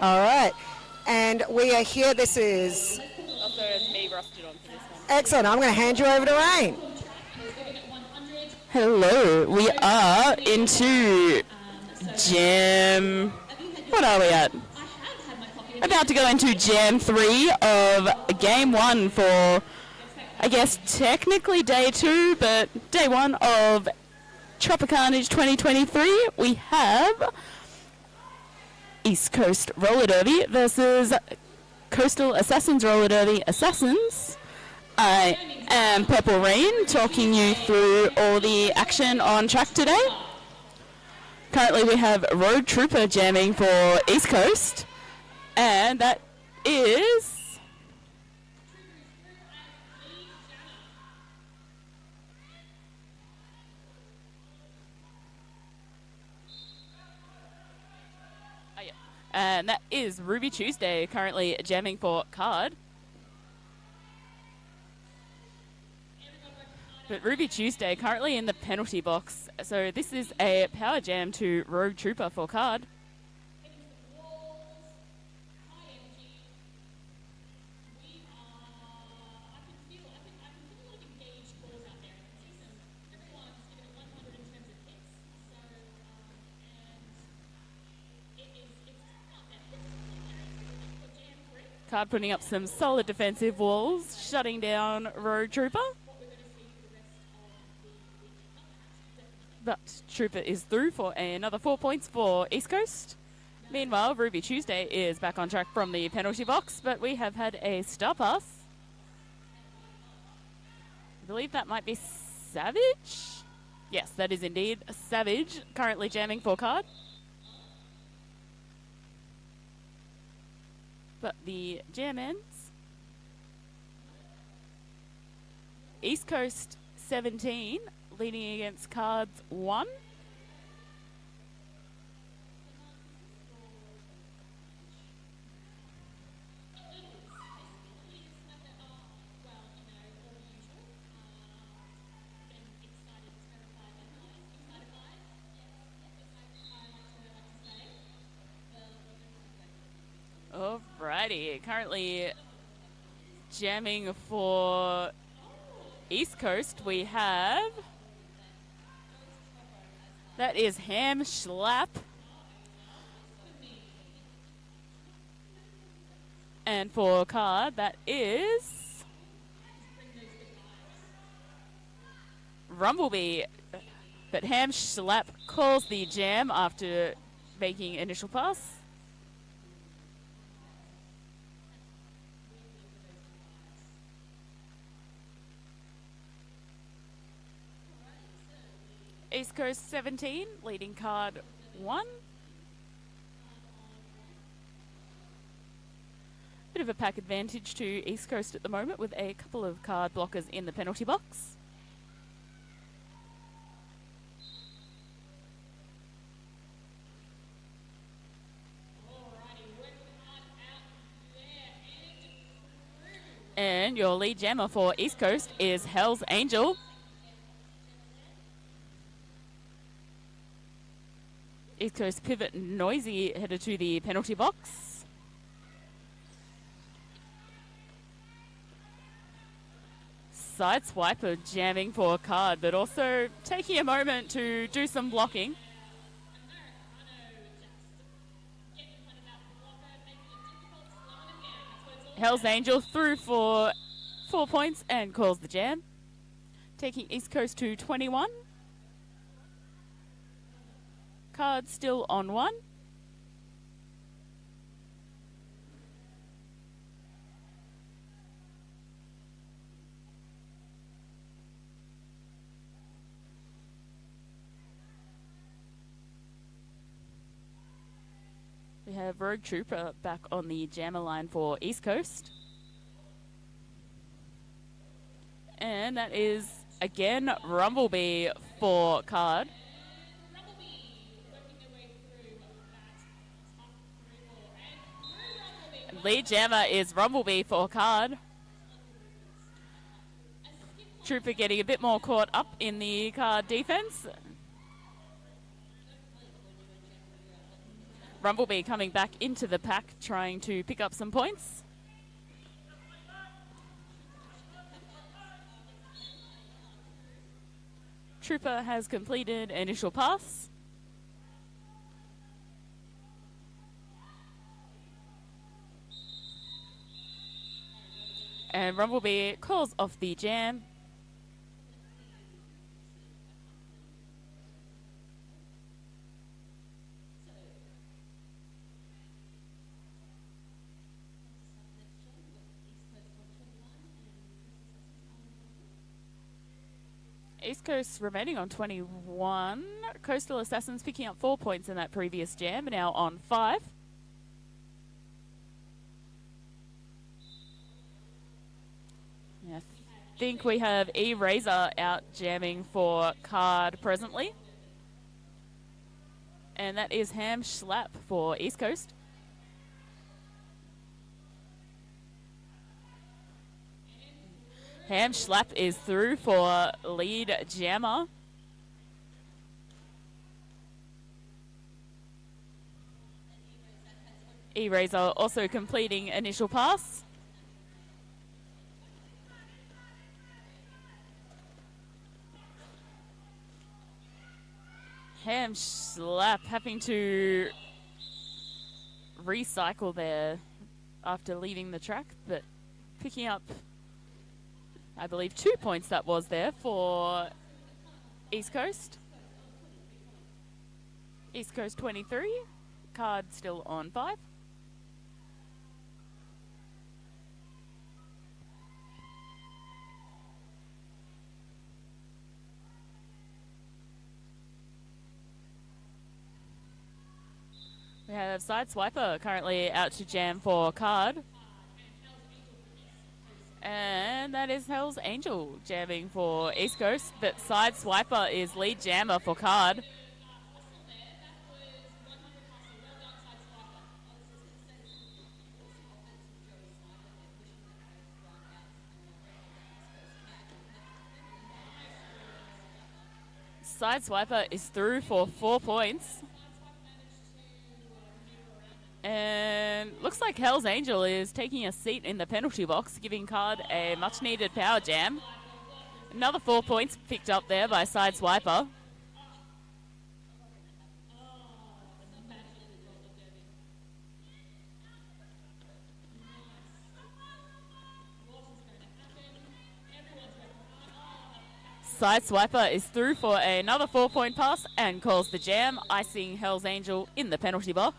All right. And we are here. This is Also, it's me rusted on for this one. excellent. I'm going to hand you over to Rain. Hello, we are into Jam. What are we at? About to go into Jam 3 of Game 1 for, I guess, technically Day 2, but Day 1 of Tropicarnage 2023. We have East Coast Roller Derby versus Coastal Assassins Roller Derby Assassins. I am Purple Rain, talking you through all the action on track today. Currently we have Road Trooper jamming for East Coast, and that is Ruby Tuesday, currently jamming for Card. But Ruby Tuesday currently in the penalty box, so this is a power jam to Road Trooper for Card. Card putting up some solid defensive walls, shutting down Road Trooper. But Trooper is through for another 4 points for East Coast. Meanwhile, Ruby Tuesday is back on track from the penalty box, but we have had a star pass. I believe that might be Savage. Yes, that is indeed Savage, currently jamming for Card. But the jam ends. East Coast 17, leading against Cards 1. Alrighty, currently jamming for East Coast, we have, that is Ham Schlapp. And for Card, that is Rumblebee. But Ham Schlapp calls the jam after making initial pass. East Coast 17, leading Card 1. Bit of a pack advantage to East Coast at the moment with a couple of card blockers in the penalty box. And your lead jammer for East Coast is Hell's Angel. East Coast pivot Noisy headed to the penalty box. Sideswiper jamming for Card, but also taking a moment to do some blocking. Hell's Angel through for 4 points and calls the jam, taking East Coast to 21. Card still on 1. We have Road Trooper back on the jammer line for East Coast. And that is, again, Rumblebee for Card. Lead jammer is Rumblebee for Card. Trooper getting a bit more caught up in the Card defense. Rumblebee coming back into the pack, trying to pick up some points. Trooper has completed initial pass. And Rumblebee calls off the jam. East Coast remaining on 21. Coastal Assassins picking up 4 points in that previous jam, now on 5. I think we have E-Razor out jamming for Card presently. And that is Ham Schlapp for East Coast. Ham Schlapp is through for lead jammer. E-Razor also completing initial pass. Ham Schlapp having to recycle there after leaving the track, but picking up, I believe, 2 points that was there for East Coast. East Coast 23, Card still on 5. We have Sideswiper currently out to jam for Card. And that is Hell's Angel jamming for East Coast, but Sideswiper is lead jammer for Card. Sideswiper is through for 4 points. And looks like Hell's Angel is taking a seat in the penalty box, giving Card a much-needed power jam. Another 4 points picked up there by Sideswiper. Sideswiper is through for another 4-point pass and calls the jam, icing Hell's Angel in the penalty box.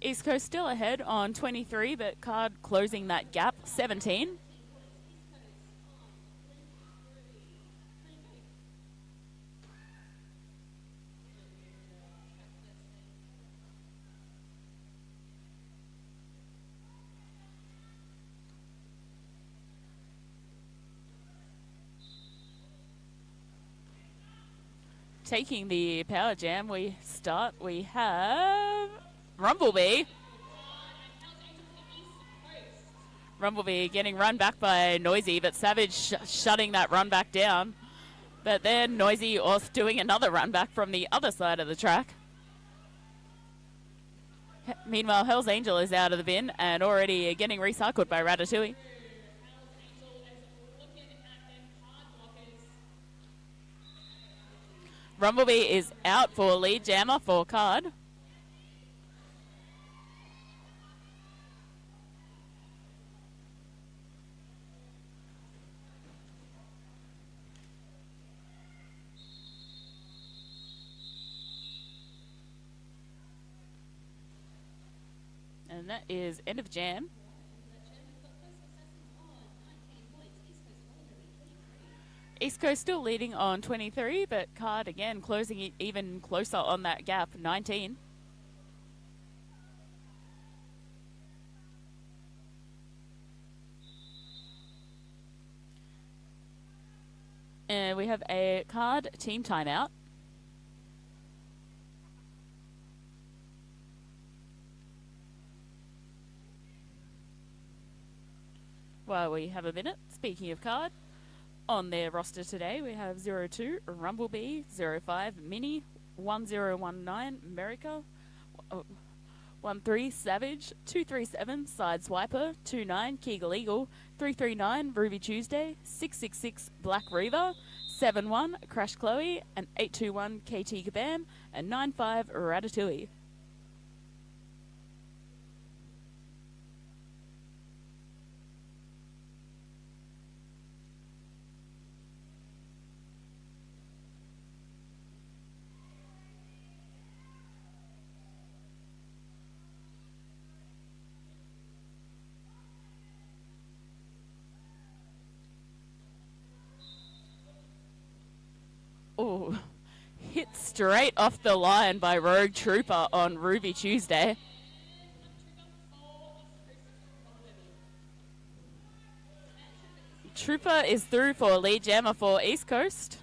East Coast still ahead on 23, but Card closing that gap, 17. Taking the power jam, we have Rumblebee. Rumblebee getting run back by Noisy, but Savage shutting that run back down. But then Noisy also doing another run back from the other side of the track. Meanwhile, Hell's Angel is out of the bin and already getting recycled by Ratatouille. Rumblebee is out for lead jammer for Card. And that is end of jam. East Coast still leading on 23, but Card again closing it even closer on that gap, 19. And we have a Card team timeout. While we have a minute, speaking of Card, On their roster today, we have 02 Rumblebee, 05 Mini, 1019 America, 13 Savage, 237 Sideswiper, 29 Keegle Eagle, 339 Ruby Tuesday, 666 Black Reaver, 71 Crash Chloe, and 821 KT Kabam, and 95 Ratatouille. Oh, hit straight off the line by Rogue Trooper on Ruby Tuesday. Trooper is through for lead jammer for East Coast.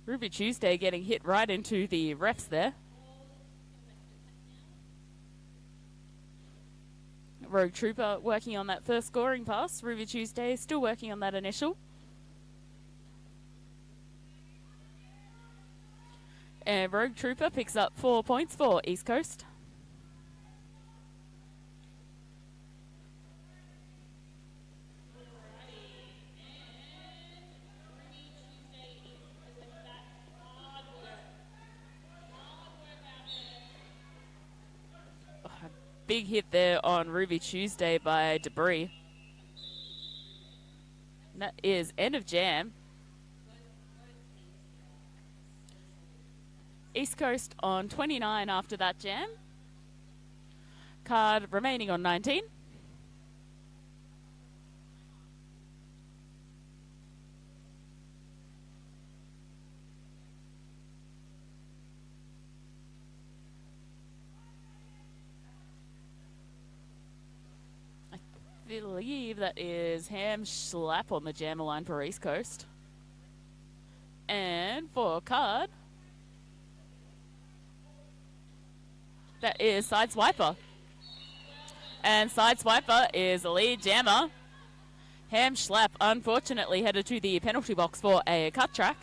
Ruby Tuesday getting hit right into the refs there. Rogue Trooper working on that first scoring pass. Ruby Tuesday still working on that initial. And Rogue Trooper picks up 4 points for East Coast. Oh, a big hit there on Ruby Tuesday by Debris. And that is end of jam. East Coast on 29 after that jam. Card remaining on 19. I believe that is Ham Schlapp on the jammer line for East Coast. And for card, that is Sideswiper. And Sideswiper is the lead jammer. Ham Schlapp unfortunately headed to the penalty box for a cut track.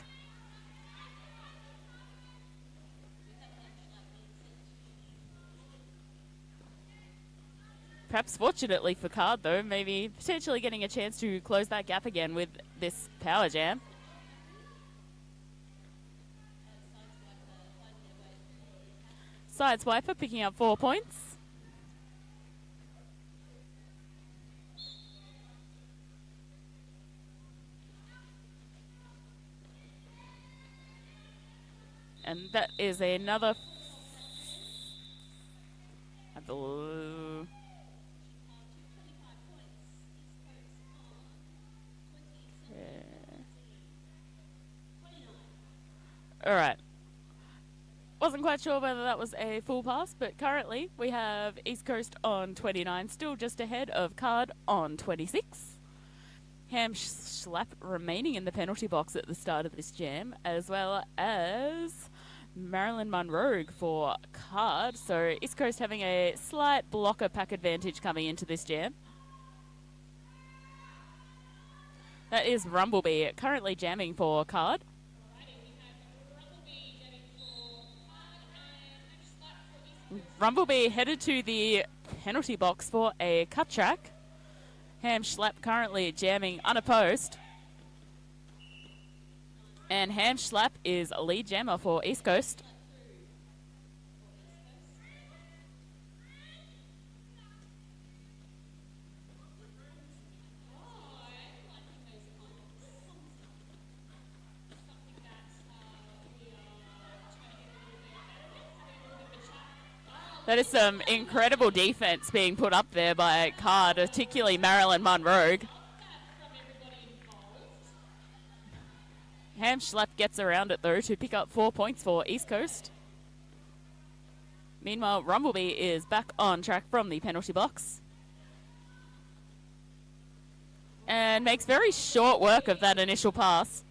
Perhaps fortunately for card though, maybe potentially getting a chance to close that gap again with this power jam. Sideswiper picking up 4 points. And that is another, I believe. All right. Wasn't quite sure whether that was a full pass, but currently we have East Coast on 29, still just ahead of card on 26. Ham Schlapp remaining in the penalty box at the start of this jam, as well as Marilyn Monroe for card. So East Coast having a slight blocker pack advantage coming into this jam. That is Rumblebee currently jamming for card. Rumblebee headed to the penalty box for a cut track. Ham Schlapp currently jamming unopposed. And Ham Schlapp is a lead jammer for East Coast. That is some incredible defense being put up there by card, particularly Marilyn Monroe. Ham Schlapp gets around it though to pick up 4 points for East Coast. Meanwhile, Rumblebee is back on track from the penalty box. And makes very short work of that initial pass.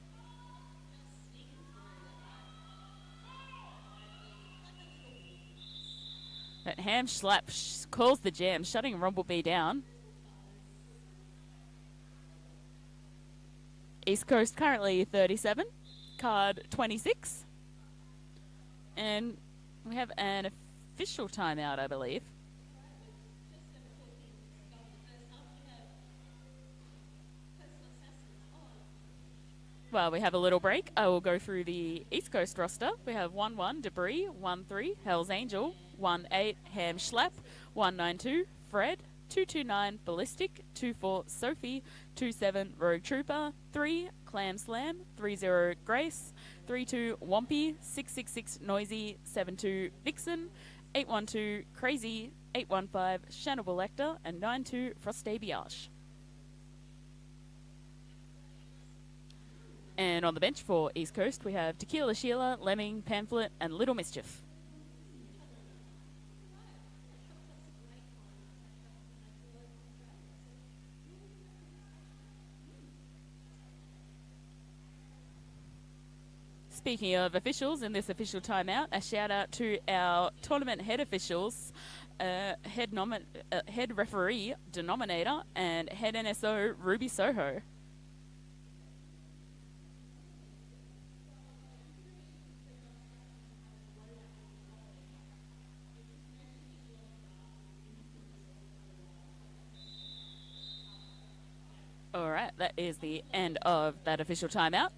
But Ham Schlapp calls the jam, shutting Rumblebee down. East Coast currently 37, card 26. And we have an official timeout, I believe. Well, we have a little break. I will go through the East Coast roster. We have 1-1 Debris, 1-3 Hell's Angel, 1-8 Ham Schlapp, 1-9-2 Fred, 2-2-9 Ballistic, 2-4 Sophie, 2-7 Rogue Trooper, 3 Clam Slam, 3-0 Grace, 3-2 Wampy, 6-6-6 Noisy, 7-2 Vixen, 8-1-2 Crazy, 8-1-5 Shannibal Lecter, and 9-2 Froste Biash. And on the bench for East Coast, we have Tequila Sheila, Lemming, Pamphlet, and Little Mischief. Speaking of officials, in this official timeout, a shout out to our tournament head officials, head referee Denominator, and head NSO Ruby Soho. All right, that is the end of that official timeout.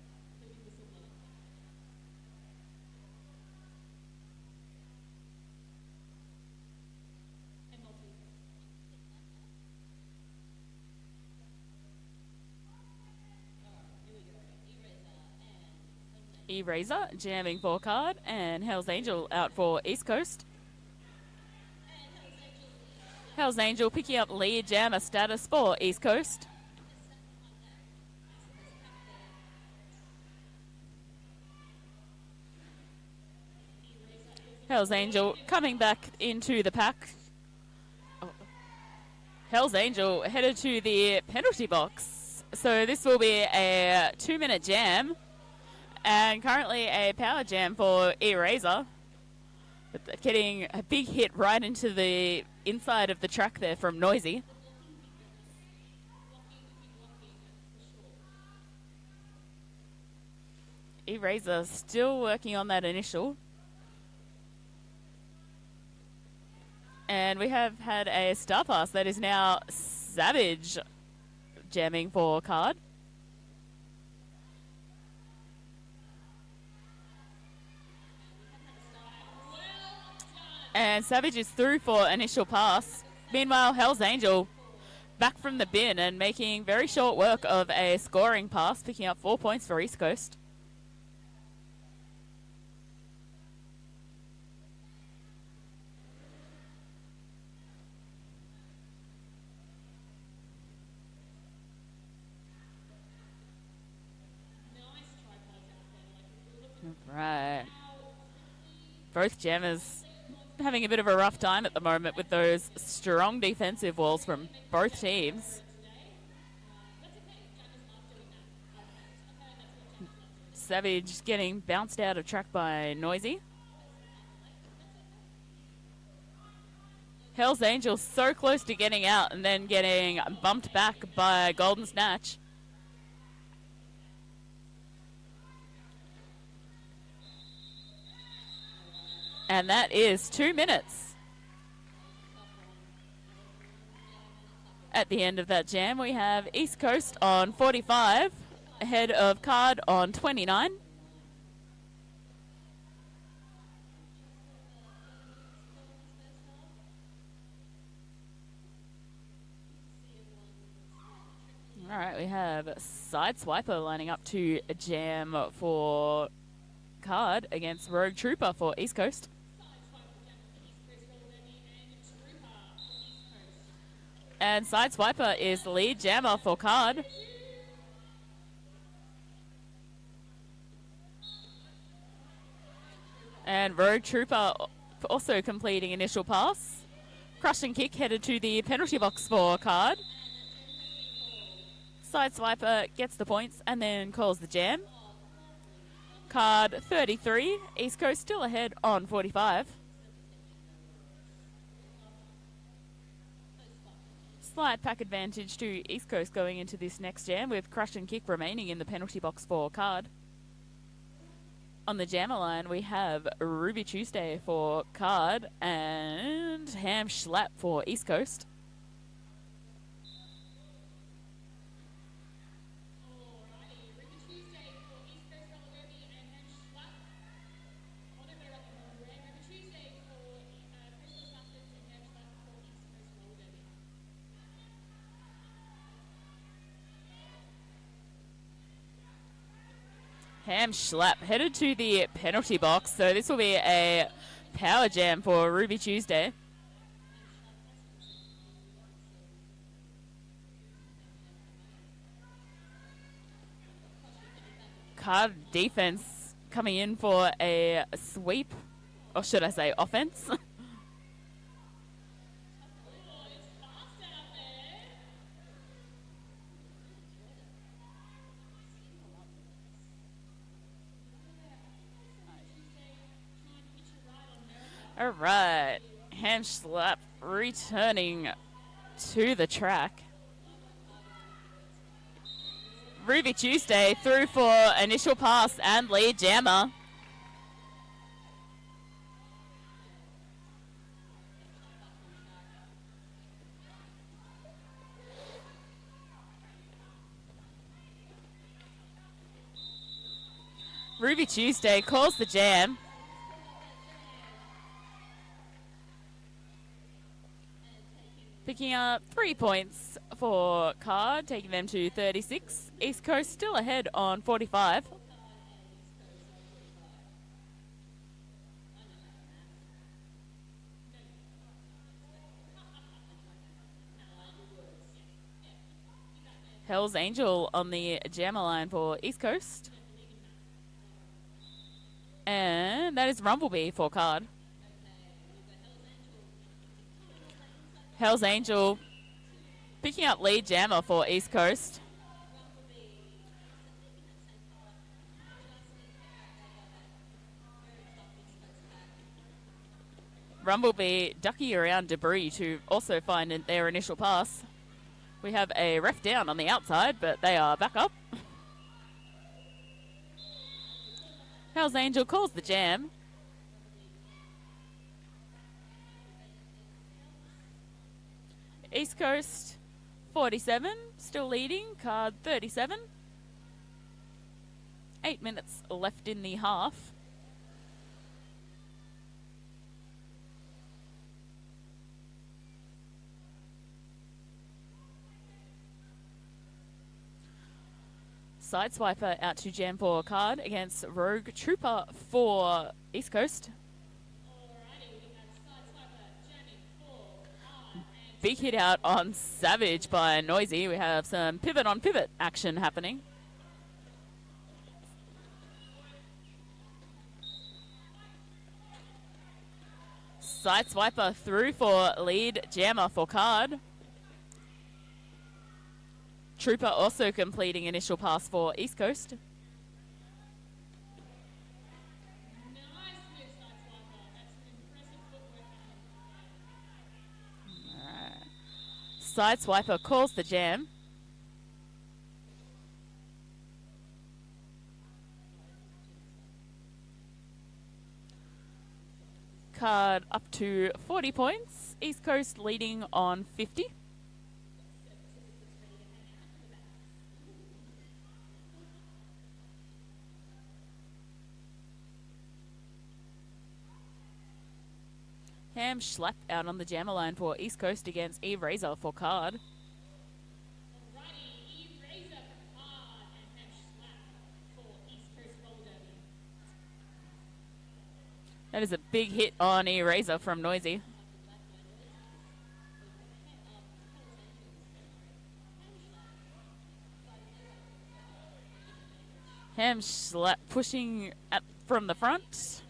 Eraser jamming for card, and Hell's Angel out for East Coast. Hell's Angel picking up lead jammer status for East Coast. Hell's Angel coming back into the pack. Oh. Hell's Angel headed to the penalty box. So this will be a 2-minute jam. And currently a power jam for Eraser. Getting a big hit right into the inside of the track there from Noisy. Eraser still working on that initial. And we have had a star pass that is now Savage jamming for card. And Savage is through for initial pass. Meanwhile, Hell's Angel back from the bin and making very short work of a scoring pass, picking up 4 points for East Coast. Right. Both jammers having a bit of a rough time at the moment with those strong defensive walls from both teams. Savage getting bounced out of track by Noisy. Hell's Angel so close to getting out and then getting bumped back by Golden Snatch. And that is 2 minutes. At the end of that jam, we have East Coast on 45, ahead of card on 29. All right, we have Sideswiper lining up to a jam for card against Rogue Trooper for East Coast. And Sideswiper is the lead jammer for card. And Rogue Trooper also completing initial pass. Crushing kick headed to the penalty box for card. Sideswiper gets the points and then calls the jam. Card 33, East Coast still ahead on 45. Slight pack advantage to East Coast going into this next jam, with Crush and Kick remaining in the penalty box for card. On the jammer line, we have Ruby Tuesday for card and Ham Schlapp for East Coast. Ham Schlapp headed to the penalty box, so this will be a power jam for Ruby Tuesday. Card defense coming in for a sweep, or should I say offense. All right, Ham Schlapp returning to the track. Ruby Tuesday through for initial pass and lead jammer. Ruby Tuesday calls the jam. Picking up 3 points for card, taking them to 36. East Coast still ahead on 45. Hell's Angel on the jammer line for East Coast. And that is Rumblebee for card. Hell's Angel picking up lead jammer for East Coast. Rumblebee ducking around debris to also find their initial pass. We have a ref down on the outside, but they are back up. Hell's Angel calls the jam. East Coast 47, still leading, card 37. 8 minutes left in the half. Sideswiper out to jam for card against Rogue Trooper for East Coast. Big hit out on Savage by Noisy. We have some pivot on pivot action happening. Sideswiper through for lead jammer for card. Trooper also completing initial pass for East Coast. Sideswiper calls the jam. Card up to 40 points. East Coast leading on 50. Ham Schlapp out on the jammer line for East Coast against E-Razor for card. That is a big hit on E-Razor from Noisy. Ham Schlapp pushing from the front.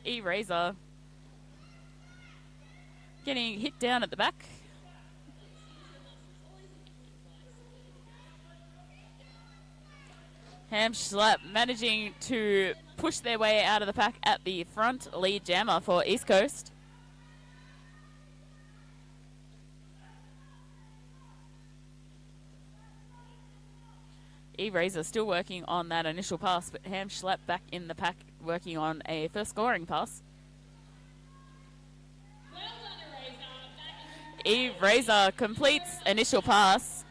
E-Razor getting hit down at the back. Ham Schlapp managing to push their way out of the pack at the front. Lead jammer for East Coast. E-Razor still working on that initial pass, but Ham Schlapp back in the pack working on a first scoring pass. E-Razor completes initial pass.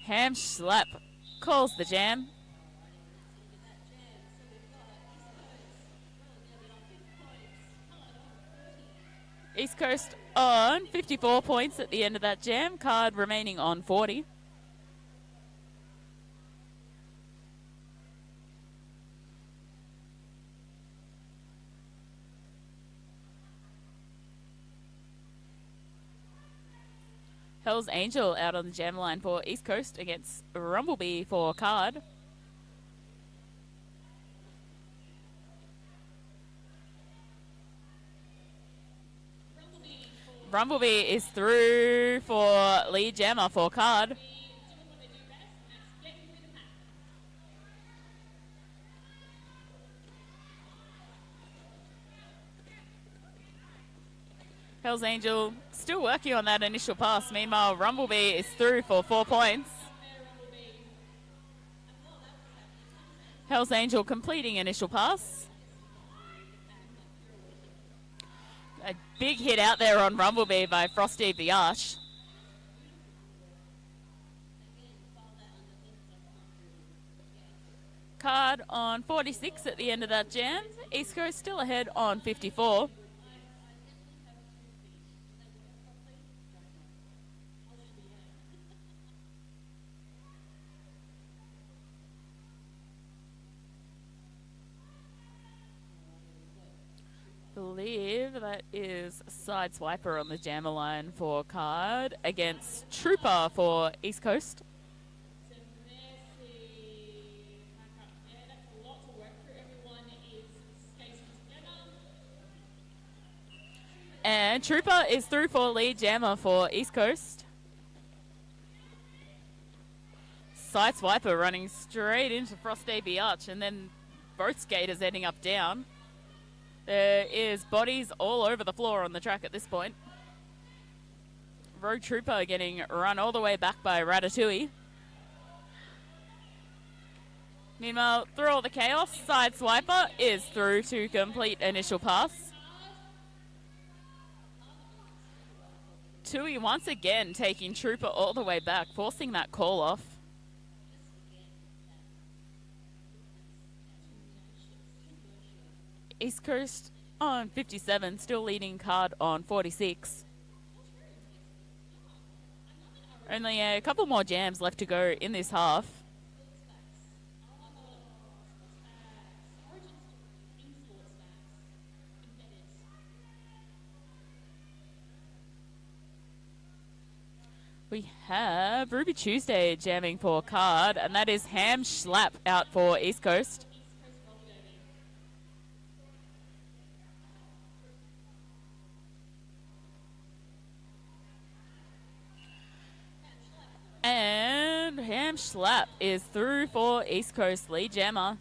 Ham Schlapp calls the jam. East Coast on 54 points at the end of that jam. Card remaining on 40. Hell's Angel out on the jam line for East Coast against Rumblebee for Card. Rumblebee is through for lead jammer for Card. Hell's Angel still working on that initial pass. Meanwhile, Rumblebee is through for 4 points. Hell's Angel completing initial pass. A big hit out there on Rumblebee by Frosty the Arch. Card on 46 at the end of that jam. East Coast still ahead on 54. Believe that is Side Swiper on the jammer line for Card against Trooper for East Coast. And Trooper is through for lead jammer for East Coast. Side Swiper running straight into Frosty the Arch, and then both skaters ending up down. There is bodies all over the floor on the track at this point. Road Trooper getting run all the way back by Ratatouille. Meanwhile, through all the chaos, Side Swiper is through to complete initial pass. Tui once again taking Trooper all the way back, forcing that call off. East Coast on 57, still leading Card on 46. Only a couple more jams left to go in this half. We have Ruby Tuesday jamming for Card, and that is Ham Schlapp out for East Coast. And Ham Schlapp is through for East Coast lead jammer.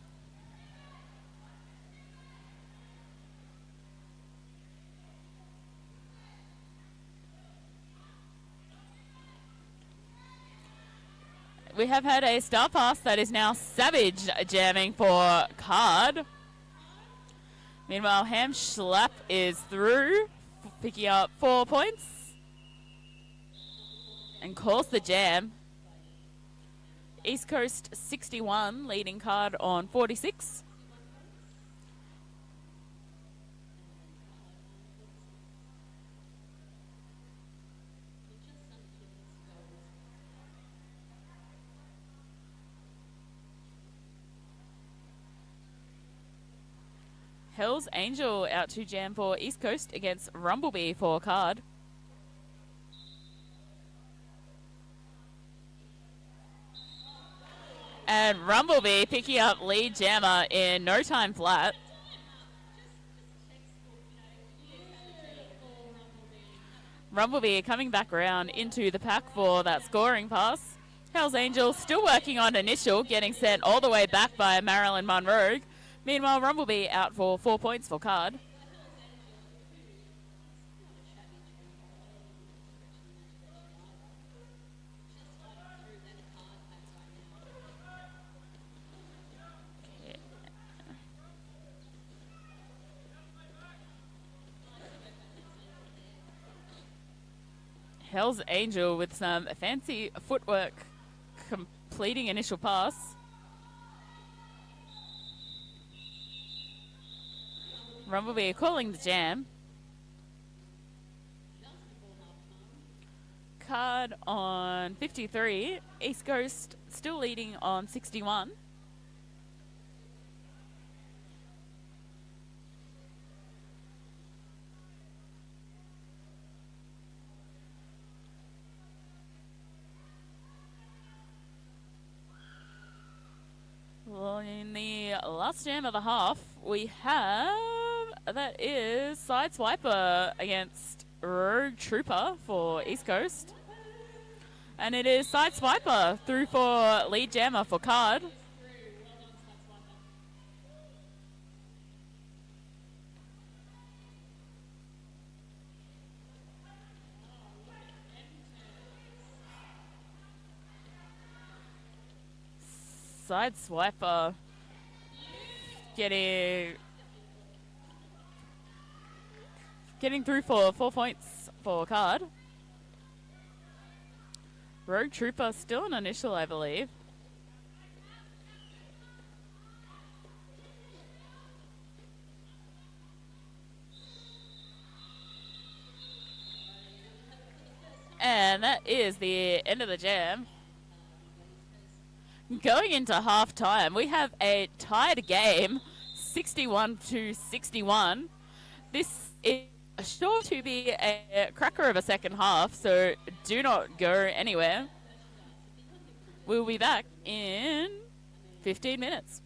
We have had a star pass that is now Savage jamming for Card. Meanwhile, Ham Schlapp is through, picking up 4 points. And calls the jam. East Coast 61, leading Card on 46. Hell's Angel out to jam for East Coast against Rumblebee for Card. And Rumblebee picking up lead jammer in no time flat. Rumblebee coming back around into the pack for that scoring pass. Hell's Angel still working on initial, getting sent all the way back by Marilyn Monroe. Meanwhile, Rumblebee out for 4 points for Card. Hell's Angel with some fancy footwork completing initial pass. Rumblebee calling the jam. Card on 53. East Coast still leading on 61. Well, in the last jam of the half, we have, that is Sideswiper against Road Trooper for East Coast. And it is Sideswiper through for lead jammer for Card. Sideswiper getting through for 4 points for Card. Rogue Trooper still an initial, I believe. And that is the end of the jam. Going into half-time, we have a tied game, 61-61. This is sure to be a cracker of a second half, so do not go anywhere. We'll be back in 15 minutes.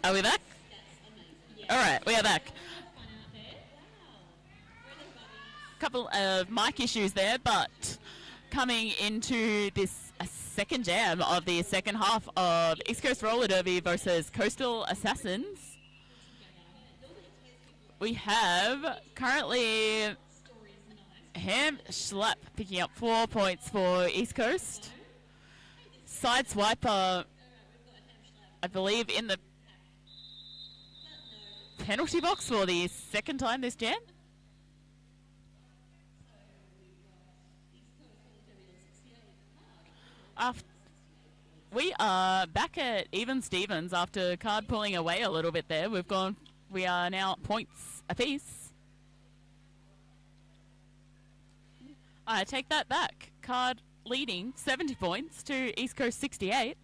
Are we back? All right, we are back. Couple of mic issues there, but coming into this second jam of the second half of East Coast Roller Derby versus Coastal Assassins, we have currently Ham Schlapp picking up 4 points for East Coast. Sideswiper, I believe, in the penalty box for the second time this jam. We are back at even Stevens after Card pulling away a little bit there. We are now points apiece. I take that back. Card leading 70 points to East Coast 68.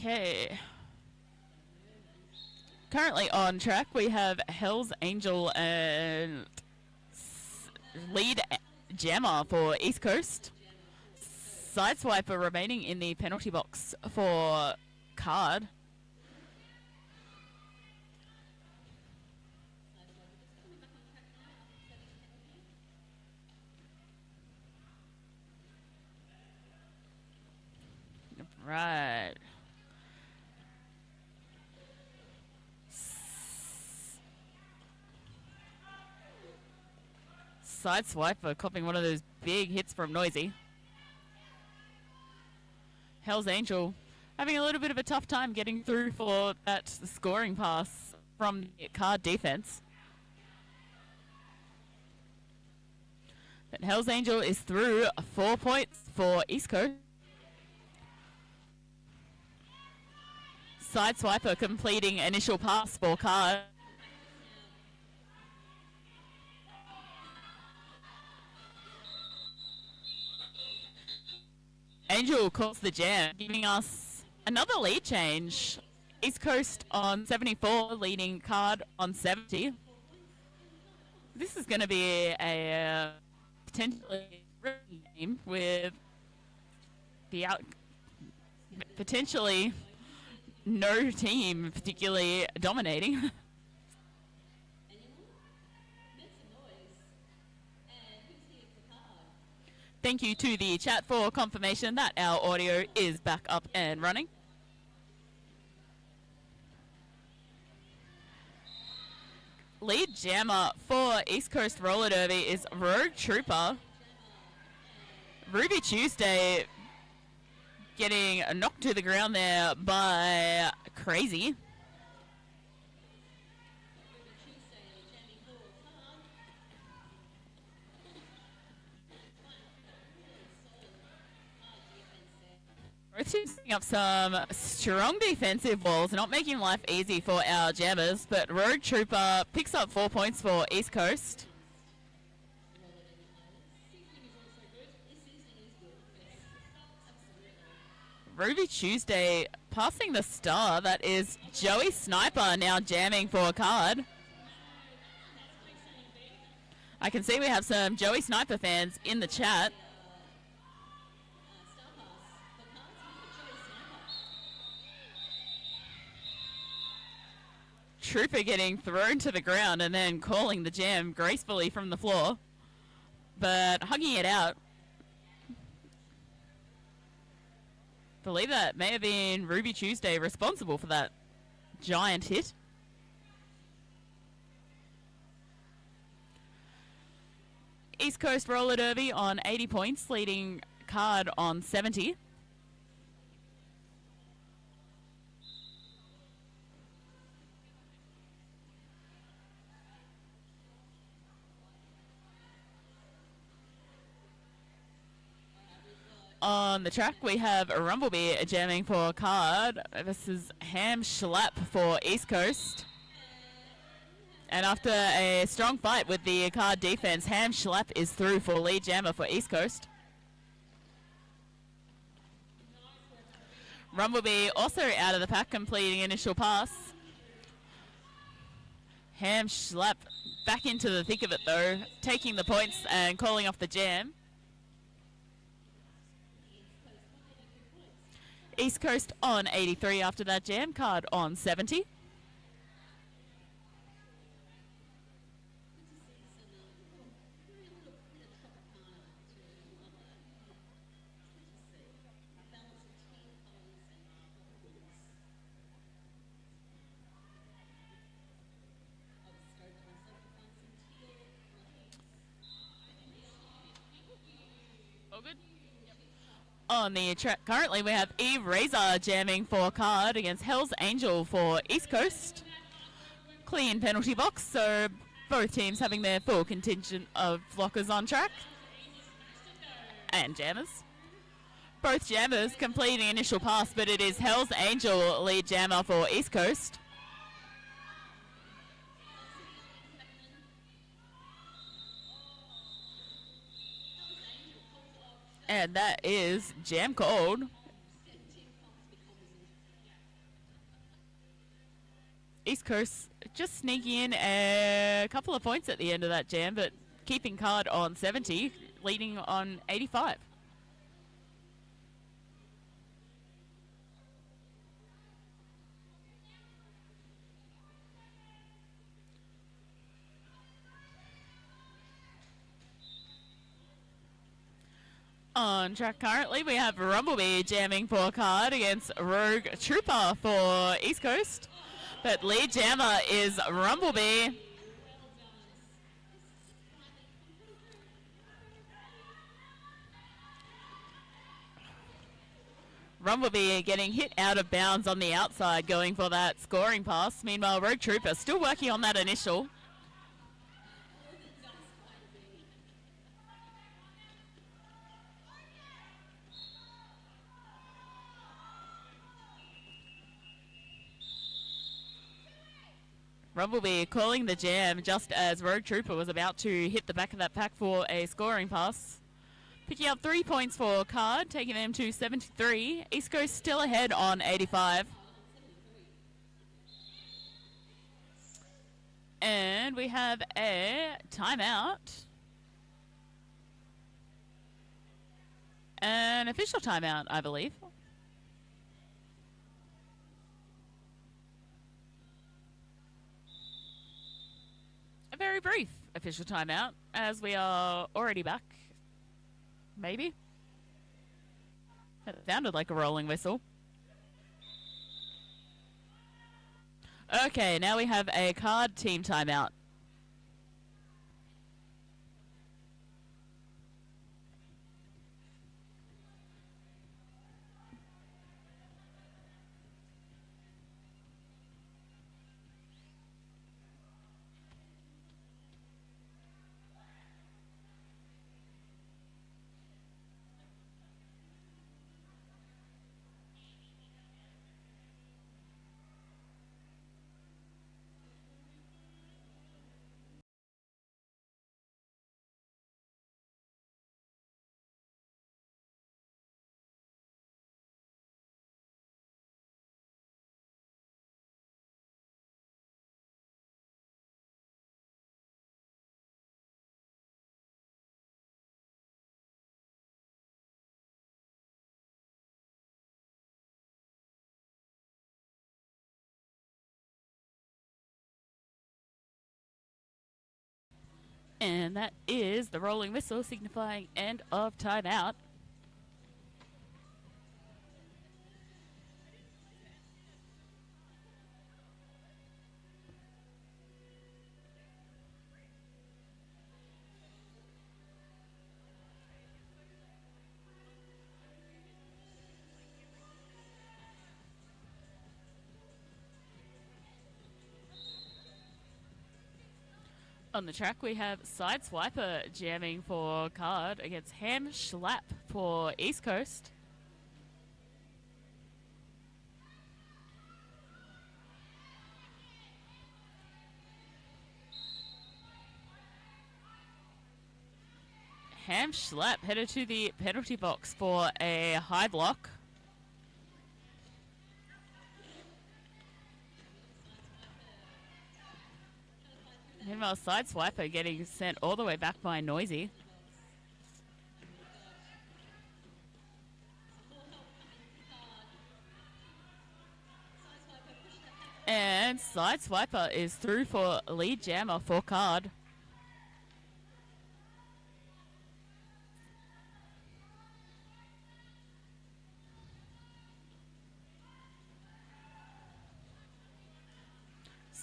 Okay. Currently on track, we have Hell's Angel and lead jammer for East Coast. Sideswiper remaining in the penalty box for Card. Right. Sideswiper copying one of those big hits from Noisy. Hell's Angel having a little bit of a tough time getting through for that scoring pass from the Card defense. But Hell's Angel is through 4 points for East Coast. Sideswiper completing initial pass for Card. Angel calls the jam, giving us another lead change. East Coast on 74, leading Card on 70. This is going to be a potentially written game with the potentially no team particularly dominating. Thank you to the chat for confirmation that our audio is back up and running. Lead jammer for East Coast Roller Derby is Rogue Trooper. Ruby Tuesday getting knocked to the ground there by Crazy. Both teams picking up some strong defensive balls, not making life easy for our jammers, but Rogue Trooper picks up 4 points for East Coast. Ruby Tuesday passing the star, that is Joey Sniper now jamming for a Card. I can see we have some Joey Sniper fans in the chat. Trooper getting thrown to the ground and then calling the jam gracefully from the floor, but hugging it out. Believe that may have been Ruby Tuesday responsible for that giant hit. East Coast Roller Derby on 80 points, leading Card on 70. On the track, we have Rumblebee jamming for Card. This is Ham Schlapp for East Coast. And after a strong fight with the Card defense, Ham Schlapp is through for lead jammer for East Coast. Rumblebee also out of the pack, completing initial pass. Ham Schlapp back into the thick of it though, taking the points and calling off the jam. East Coast on 83 after that jam, card on 70. All good? On the track currently we have Eve Razor jamming for card against Hell's Angel for East Coast. Clean penalty box, so both teams having their full contingent of blockers on track. And jammers. Both jammers completing initial pass, but it is Hell's Angel lead jammer for East Coast. And that is jam called. East Coast just sneaking in a couple of points at the end of that jam, but keeping card on 70, leading on 85. On track currently, we have Rumblebee jamming for a card against Rogue Trooper for East Coast. But lead jammer is Rumblebee. Rumblebee getting hit out of bounds on the outside, going for that scoring pass. Meanwhile, Rogue Trooper still working on that initial. Rumblebee calling the jam just as Rogue Trooper was about to hit the back of that pack for a scoring pass. Picking up 3 points for card, taking them to 73. East Coast still ahead on 85. And we have a timeout. An official timeout, I believe. A very brief official timeout, as we are already back. Maybe? That sounded like a rolling whistle. Okay, now we have a card team timeout. And that is the rolling whistle signifying end of timeout. On the track, we have Sideswiper jamming for card against Ham Schlapp for East Coast. Ham Schlapp headed to the penalty box for a high block. Meanwhile, Sideswiper getting sent all the way back by Noisy. And Sideswiper is through for lead jammer for Card.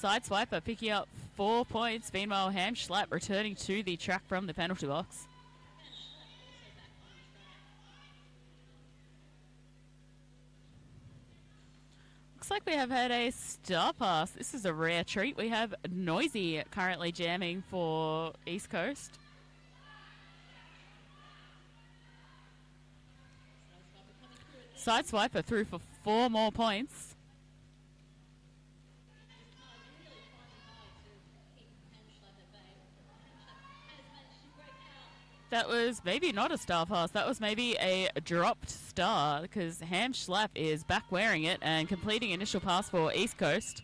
Sideswiper picking up 4 points. Meanwhile, Hamschlap returning to the track from the penalty box. Looks like we have had a star pass. This is a rare treat. We have Noisy currently jamming for East Coast. Sideswiper through for 4 more points. That was maybe not a star pass. That was maybe a dropped star because Hamschlap is back wearing it and completing initial pass for East Coast.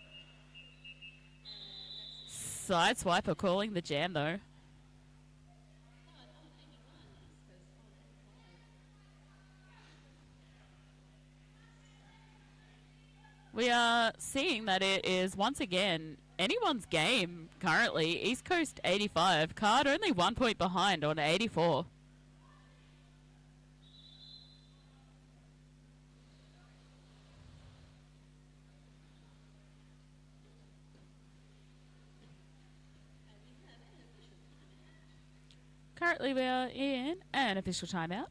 Sideswiper calling the jam though. We are seeing that it is once again anyone's game currently. East Coast 85, Card only 1 point behind on 84. Currently we are in an official timeout.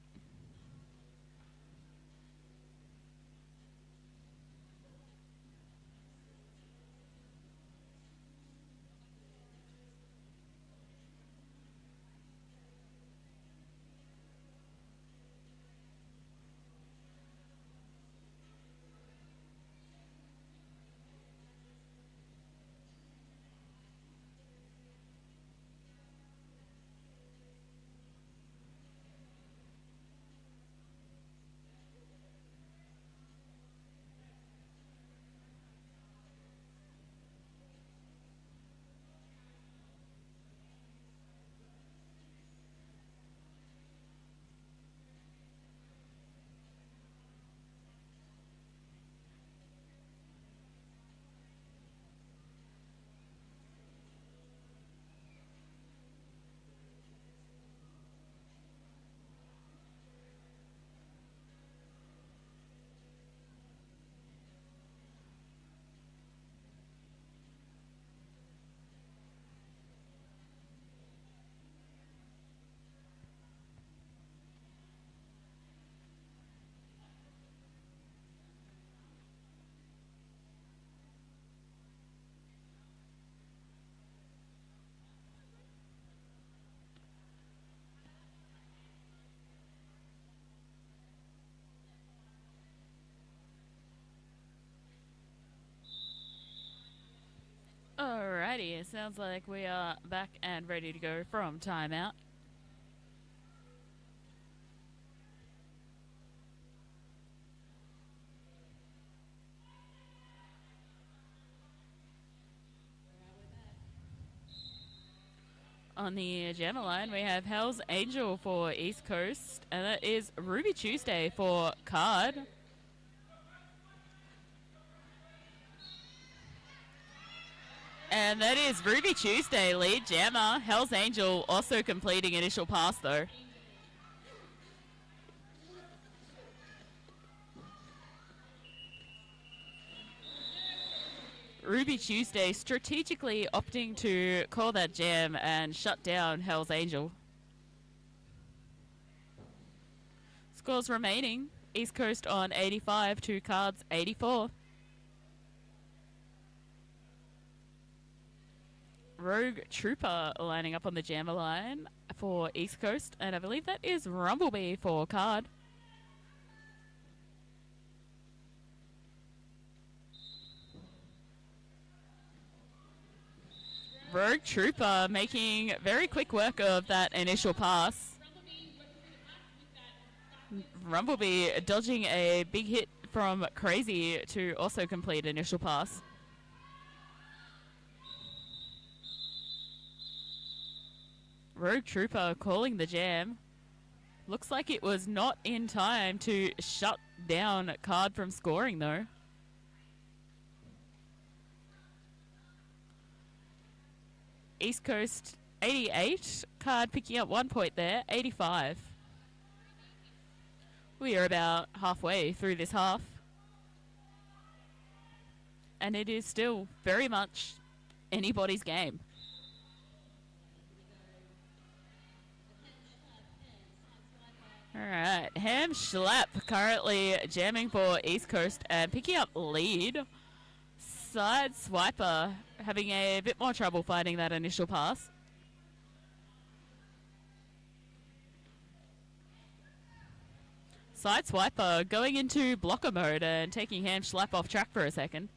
Alrighty, it sounds like we are back and ready to go from timeout. On the jammer line, we have Hell's Angel for East Coast, and that is Ruby Tuesday for Card. And that is Ruby Tuesday, lead jammer. Hell's Angel also completing initial pass though. Ruby Tuesday strategically opting to call that jam and shut down Hell's Angel. Scores remaining. East Coast on 85 to Cards 84. Rogue Trooper lining up on the jammer line for East Coast, and I believe that is Rumblebee for Card. Rogue Trooper making very quick work of that initial pass. Rumblebee dodging a big hit from Crazy to also complete initial pass. Rogue Trooper calling the jam. Looks like it was not in time to shut down Card from scoring though. East Coast 88, Card picking up 1 point there, 85. We are about halfway through this half. And it is still very much anybody's game. Alright, Ham Schlapp currently jamming for East Coast and picking up lead. Side Swiper having a bit more trouble finding that initial pass. Side Swiper going into blocker mode and taking Ham Schlapp off track for a second.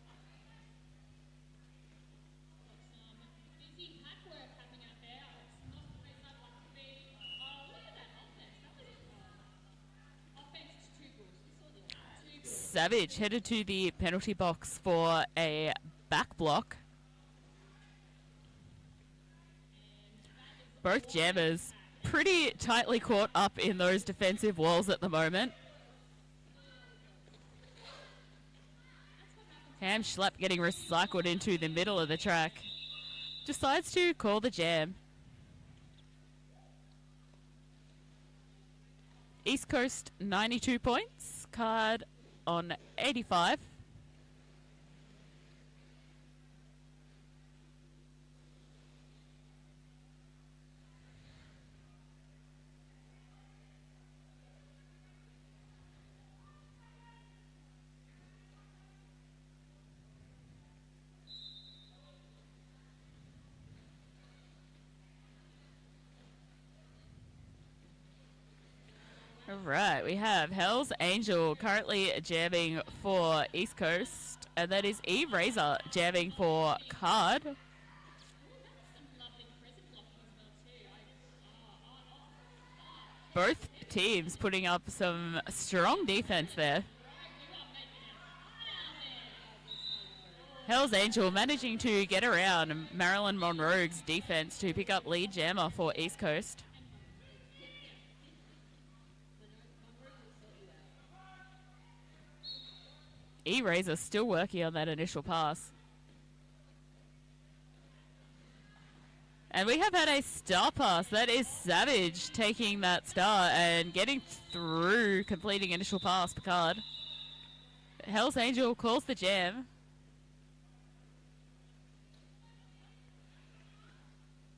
Savage headed to the penalty box for a back block. Both jammers pretty tightly caught up in those defensive walls at the moment. Ham Schlapp getting recycled into the middle of the track. Decides to call the jam. East Coast 92 points. Card on 85. Alright, we have Hell's Angel currently jamming for East Coast, and that is Eve Razor jamming for Card. Both teams putting up some strong defense there. Hell's Angel managing to get around Marilyn Monroe's defense to pick up lead jammer for East Coast. E-Razor still working on that initial pass. And we have had a star pass. That is Savage taking that star and getting through, completing initial pass, Picard. Hell's Angel calls the jam.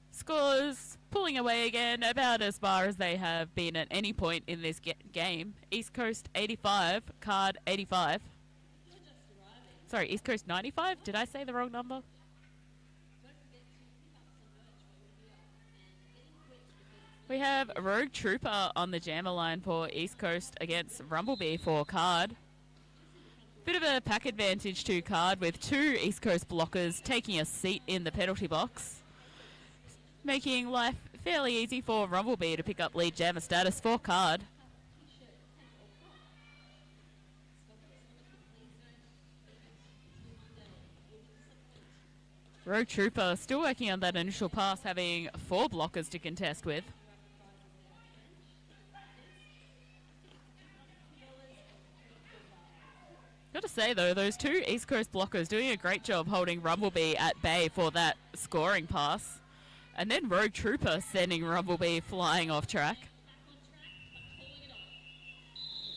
Scores pulling away again about as far as they have been at any point in this game. East Coast 85, Card 85. Sorry, East Coast 95? Did I say the wrong number? We have Rogue Trooper on the jammer line for East Coast against Rumblebee for Card. Bit of a pack advantage to Card with two East Coast blockers taking a seat in the penalty box, making life fairly easy for Rumblebee to pick up lead jammer status for Card. Rogue Trooper still working on that initial pass, having 4 blockers to contest with. Got to say though, those two East Coast blockers doing a great job holding Rumblebee at bay for that scoring pass. And then Rogue Trooper sending Rumblebee flying off track.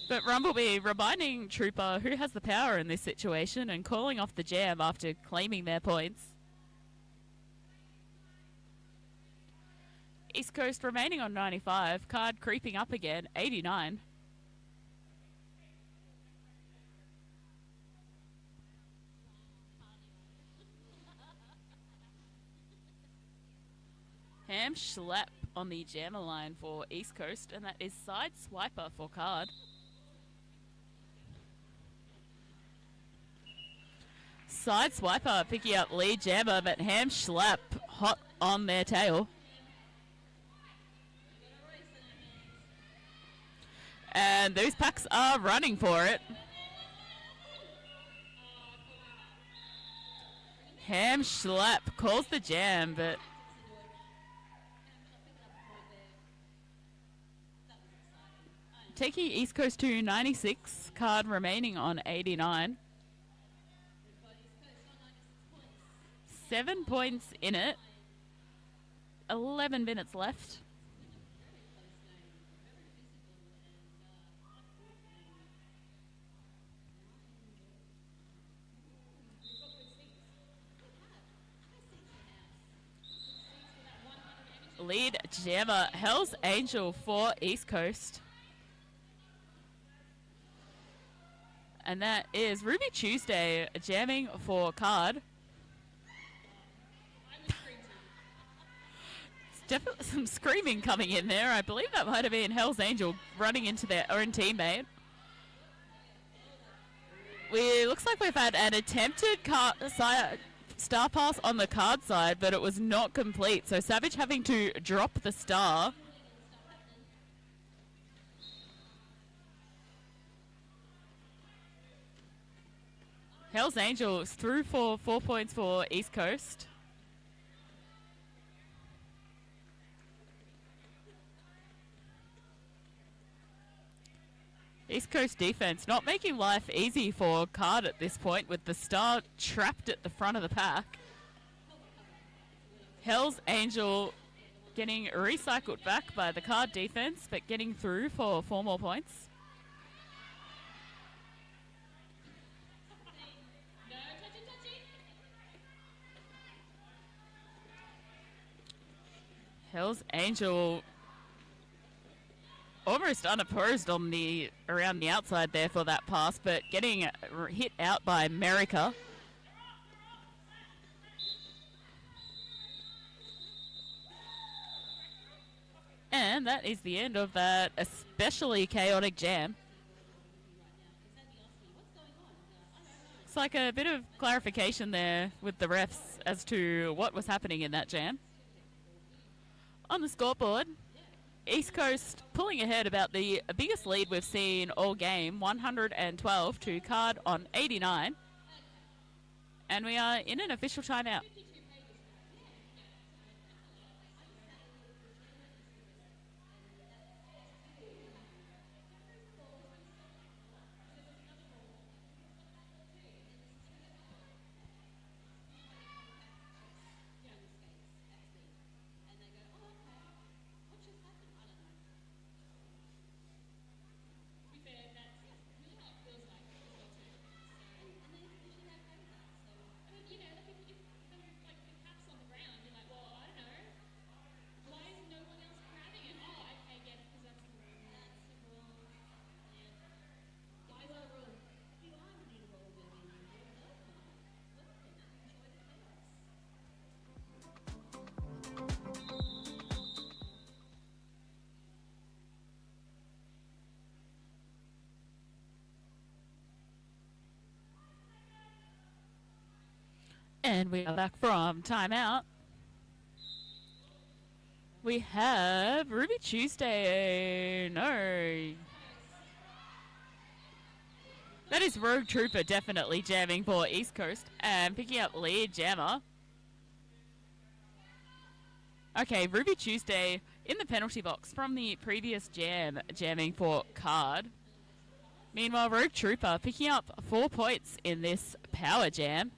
But Rumblebee reminding Trooper who has the power in this situation and calling off the jam after claiming their points. East Coast remaining on 95, Card creeping up again, 89. Ham Schlapp on the jammer line for East Coast, and that is Side Swiper for Card. Side Swiper picking up lead jammer, but Ham Schlapp hot on their tail. And those packs are running for it. Ham Schlapp calls the jam, but taking East Coast to 96, card remaining on 89. 7 points in it. 11 minutes left. Lead jammer Hell's Angel for East Coast. And that is Ruby Tuesday jamming for card. It's definitely some screaming coming in there. I believe that might have been Hell's Angel running into their own teammate. Looks like we've had an attempted star pass on the card side, but it was not complete. So Savage having to drop the star. Hell's Angel is through for 4 points for East Coast. East Coast defense not making life easy for card at this point, with the star trapped at the front of the pack. Hell's Angel getting recycled back by the card defense, but getting through for 4 more points. Hell's Angel almost unopposed on around the outside there for that pass, but getting hit out by America. And that is the end of that especially chaotic jam. It's like a bit of clarification there with the refs as to what was happening in that jam. On the scoreboard, East Coast pulling ahead about the biggest lead we've seen all game, 112 to card on 89. And we are in an official timeout. And we are back from timeout. We have Ruby Tuesday. No. That is Rogue Trooper definitely jamming for East Coast and picking up lead jammer. Okay, Ruby Tuesday in the penalty box from the previous jam, jamming for card. Meanwhile, Rogue Trooper picking up 4 points in this power jam.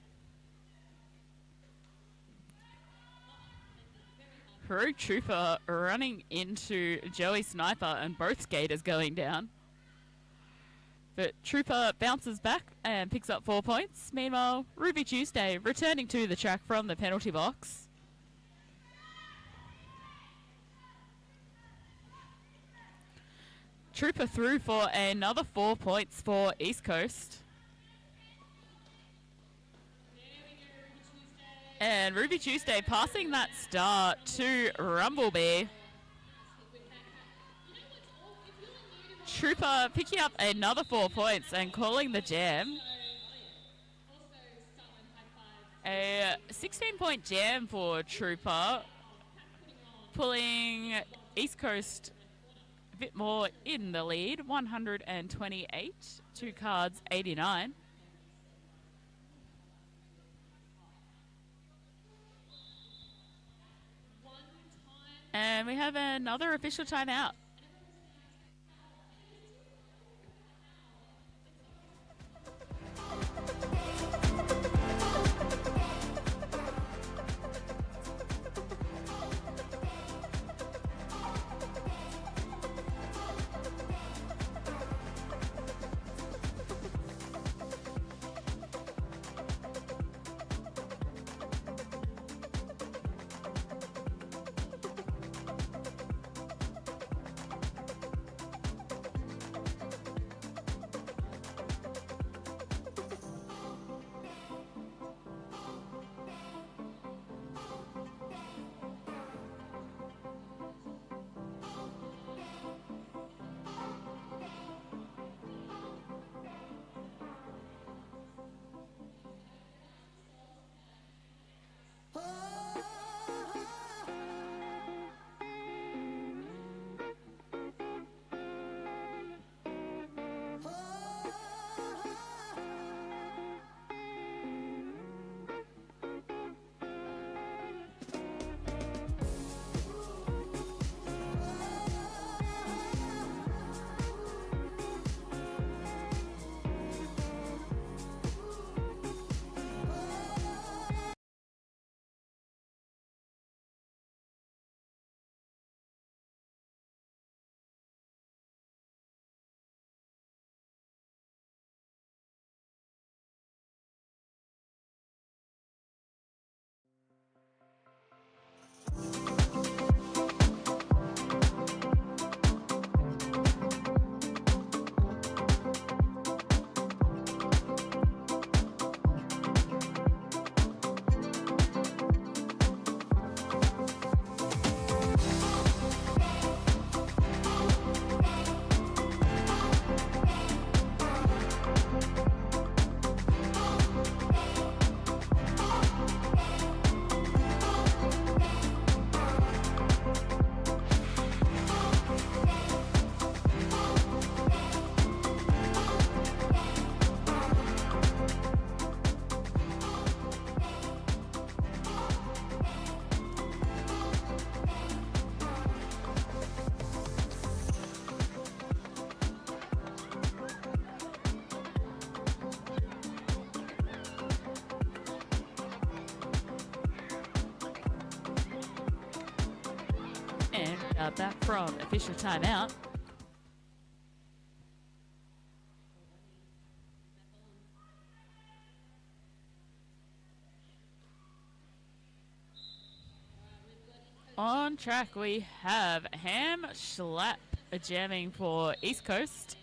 Rogue Trooper running into Joey Sniper and both skaters going down. But Trooper bounces back and picks up 4 points. Meanwhile, Ruby Tuesday returning to the track from the penalty box. Trooper through for another 4 points for East Coast. And Ruby Tuesday passing that star to Rumblebee. Trooper picking up another 4 points and calling the jam. A 16-point jam for Trooper, pulling East Coast a bit more in the lead, 128 to cards 89. And we have another official timeout. back from official timeout. On track we have Ham Schlapp jamming for East Coast,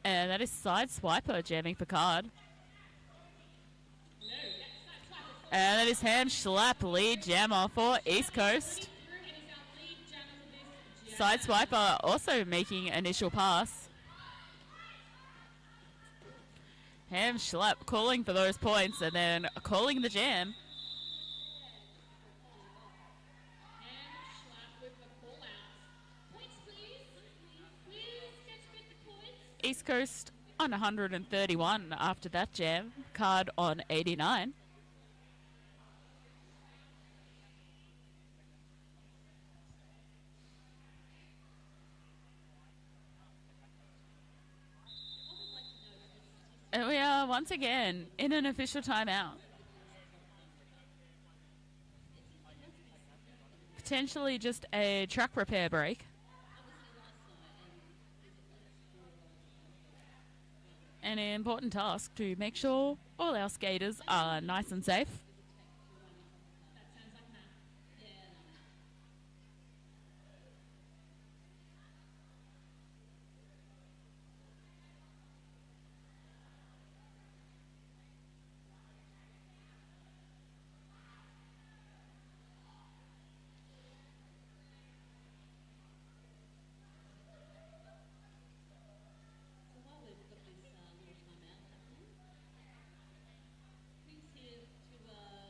and that is Side Swiper jamming for Card. And that is Ham Schlapp, lead jammer for East Coast. Side Swiper also making initial pass. Ham Schlapp calling for those points and then calling the jam. East Coast on 131 after that jam. Card on 89. And we are once again in an official timeout. Potentially just a track repair break. An important task to make sure all our skaters are nice and safe.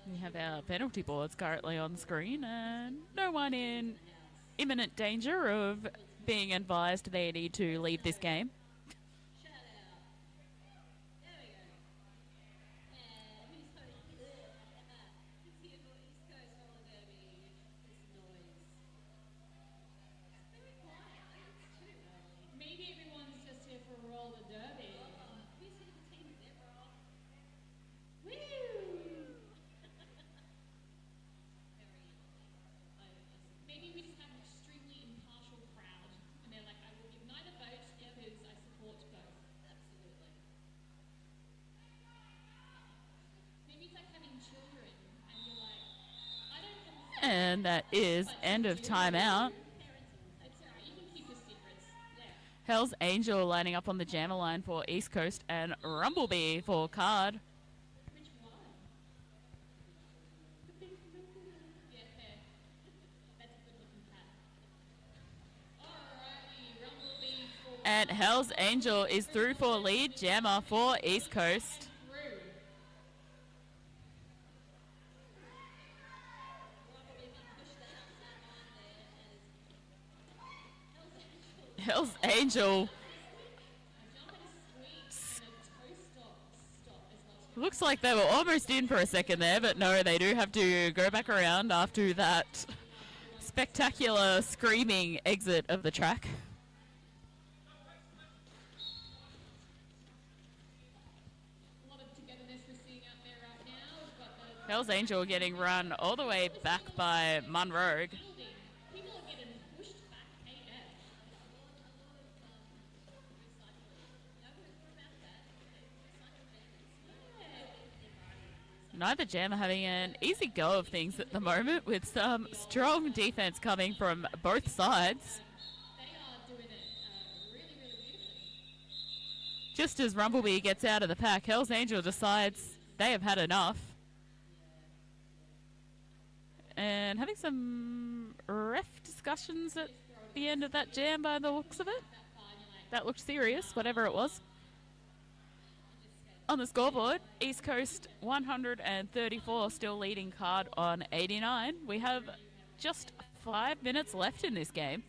We have our penalty boards currently on screen, and no one in imminent danger of being advised they need to leave this game. Maybe everyone's just here for a roller derby. Woo! Maybe we just have an extremely impartial crowd, and they're like, I will give neither vote because I support both. Absolutely. Maybe it's like having children, and you're like, I don't have. And that is end of timeout. It's alright, you can keep your secrets. Yeah. Hell's Angel lining up on the jammer line for East Coast, and Rumblebee for Card. Which one? Yeah, fair. That's a good looking cat. Alrighty, Rumblebee for And Hell's Angel is through for lead jammer for East Coast. through. Hell's Angel looks like they were almost in for a second there, but no, they do have to go back around after that spectacular screaming exit of the track. A lot of togetherness we're seeing out there right now. We've got the Hell's Angel getting run all the way back by Munrogue. building. People are getting pushed back AF. Neither jam are having an easy go of things at the moment, with some strong defense coming from both sides. They are doing it really, really beautifully. Just as Rumblebee gets out of the pack, Hell's Angel decides they have had enough. And having some ref discussions at the end of that jam by the looks of it. That looked serious, whatever it was. On the scoreboard, East Coast 134 still leading Card on 89. We have just 5 minutes left in this game.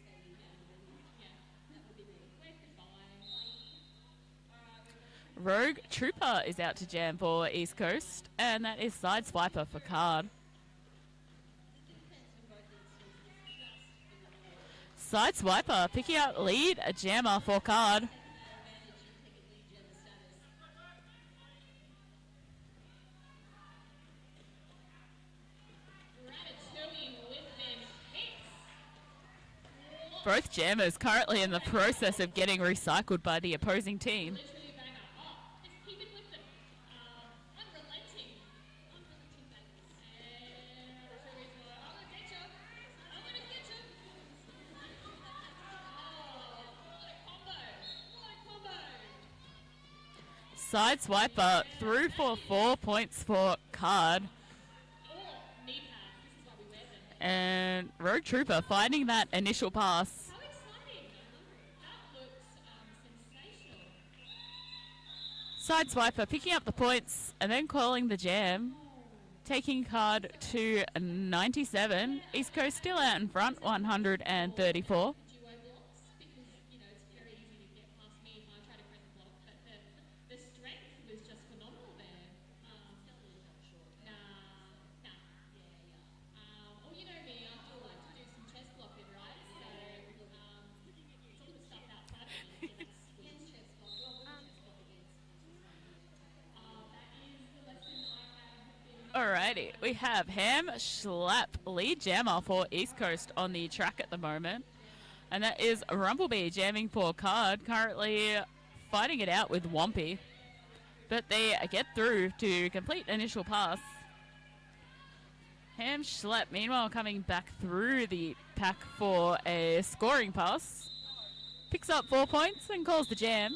Rogue Trooper is out to jam for East Coast, and that is Side Swiper for Card. Side Swiper picking out lead, a jammer for Card. Ratatouille with them hits. Both jammers currently in the process of getting recycled by the opposing team. Literally bang up. Oh, just keep it with them. Unrelenting. Unrelenting bangers. And Richard is like, I'm gonna get you. I'm gonna get you. Oh, what a combo. What a combo. Sideswiper through for 4 points for Card. Oh, knee pads. This is why we wear them. And Rogue Trooper finding that initial pass. How exciting. That looks sensational. Sideswiper picking up the points and then calling the jam. Taking Card to 97. East Coast still out in front, 134. Duo blocks because, you know, it's very easy to get past me if I try to press a block, but the strength was just phenomenal there. Still a little bit short. Nah. Oh, you know me, I do like to do some chest blocking, right? So, it's all the stuff outside of me. Yes, chest block. Well, chest block against. That is the lesson I have been. Alrighty, we have Ham Schlapp, lead jammer for East Coast on the track at the moment. And that is Rumblebee jamming for Card, currently fighting it out with Wampy. But they get through to complete initial pass. Ham Schlapp, meanwhile, coming back through the pack for a scoring pass. Picks up 4 points and calls the jam.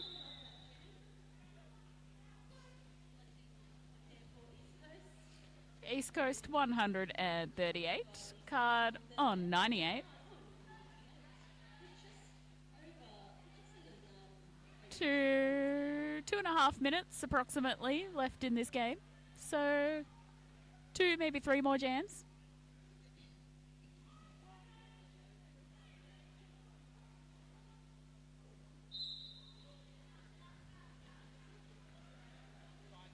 East Coast 138, Card on 98. 2.5 minutes approximately left in this game. So 2, maybe 3 more jams.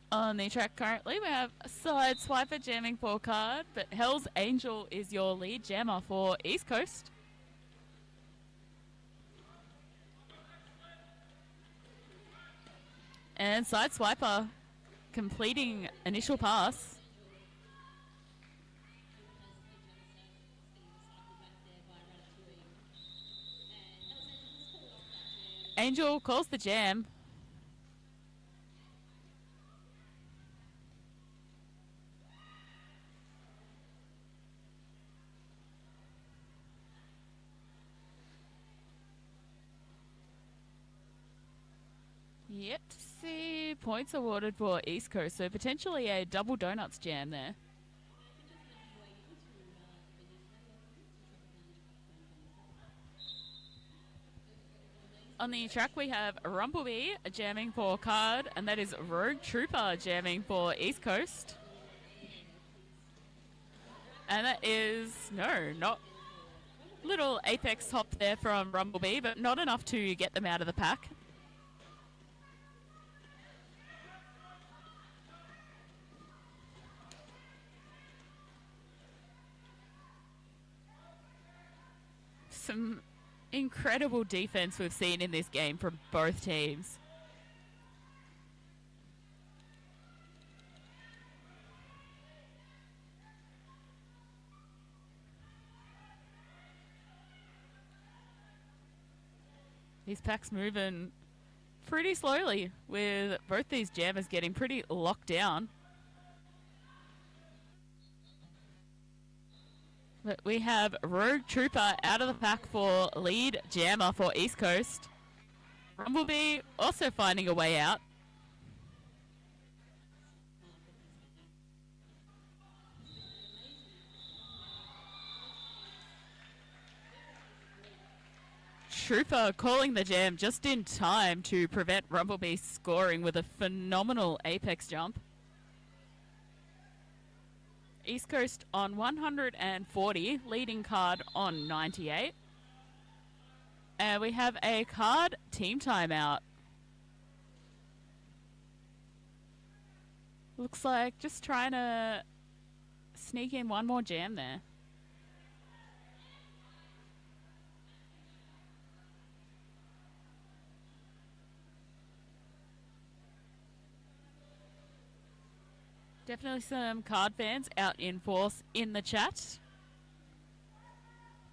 On the track currently, we have Sideswiper jamming for Card, but Hell's Angel is your lead jammer for East Coast. And Sideswiper completing initial pass. Angel calls the jam. Yet to see points awarded for East Coast, so potentially a double donuts jam there. On the track we have Rumblebee jamming for Card, and that is Rogue Trooper jamming for East Coast. And that is, no, not little apex hop there from Rumblebee, but not enough to get them out of the pack. Some incredible defense we've seen in this game from both teams. These packs moving pretty slowly with both these jammers getting pretty locked down. But we have Rogue Trooper out of the pack for lead jammer for East Coast. Rumblebee also finding a way out. Trooper calling the jam just in time to prevent Rumblebee scoring with a phenomenal apex jump. East Coast on 140, leading Card on 98. And we have a Card team timeout. Looks like just trying to sneak in one more jam there. Definitely some Card fans out in force in the chat.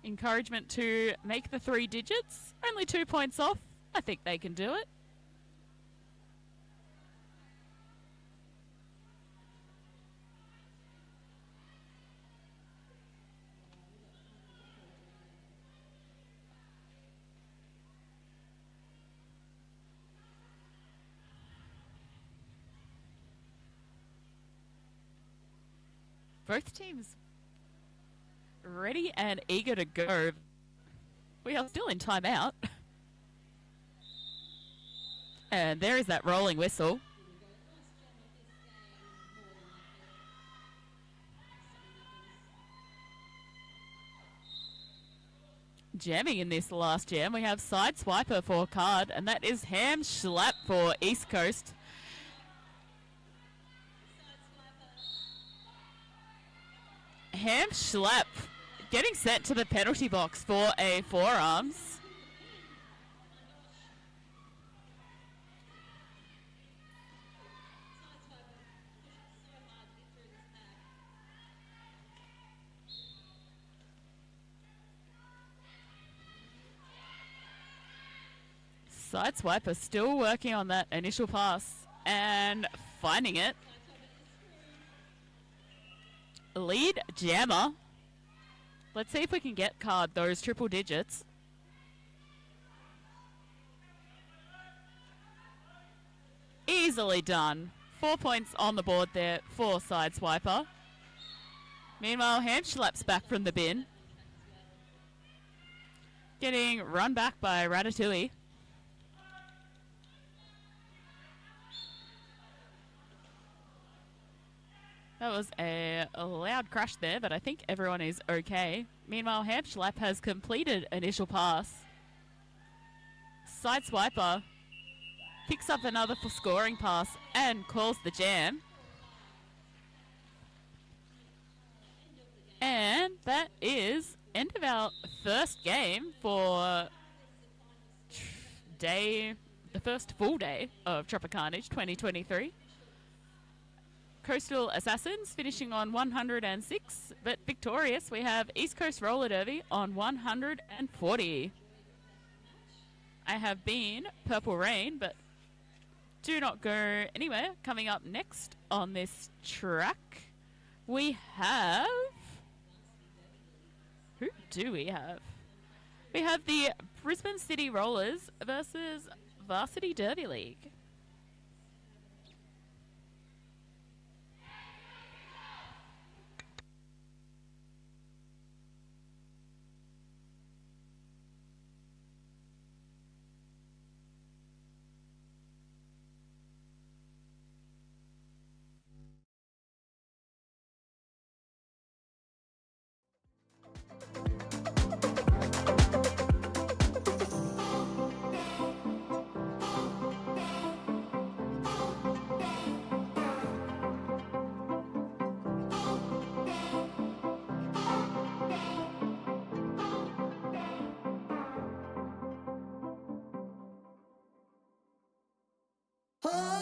Encouragement to make the 3 digits. Only 2 points off. I think they can do it. Both teams ready and eager to go. We are still in timeout. And there is that rolling whistle. Jamming in this last jam, we have Side Swiper for card, and that is Ham Schlapp for East Coast. Ham Schlapp getting sent to the penalty box for a forearms. Sideswiper still working on that initial pass and finding it. Lead jammer. Let's see if we can get card those triple digits. Easily done. 4 points on the board there for Sideswiper. Meanwhile, Hamschlapp's back from the bin. Getting run back by Ratatouille. That was a loud crash there, but I think everyone is okay. Meanwhile, Hamschlapp has completed initial pass. Sideswiper picks up another for scoring pass and calls the jam. And that is end of our first game for the first full day of Tropicarnage 2023. Coastal Assassins finishing on 106, but victorious we have East Coast Roller Derby on 140. I have been Purple Rain, but do not go anywhere. Coming up next on this track, we have... Who do we have? We have the Brisbane City Rollers versus Varsity Derby League. Oh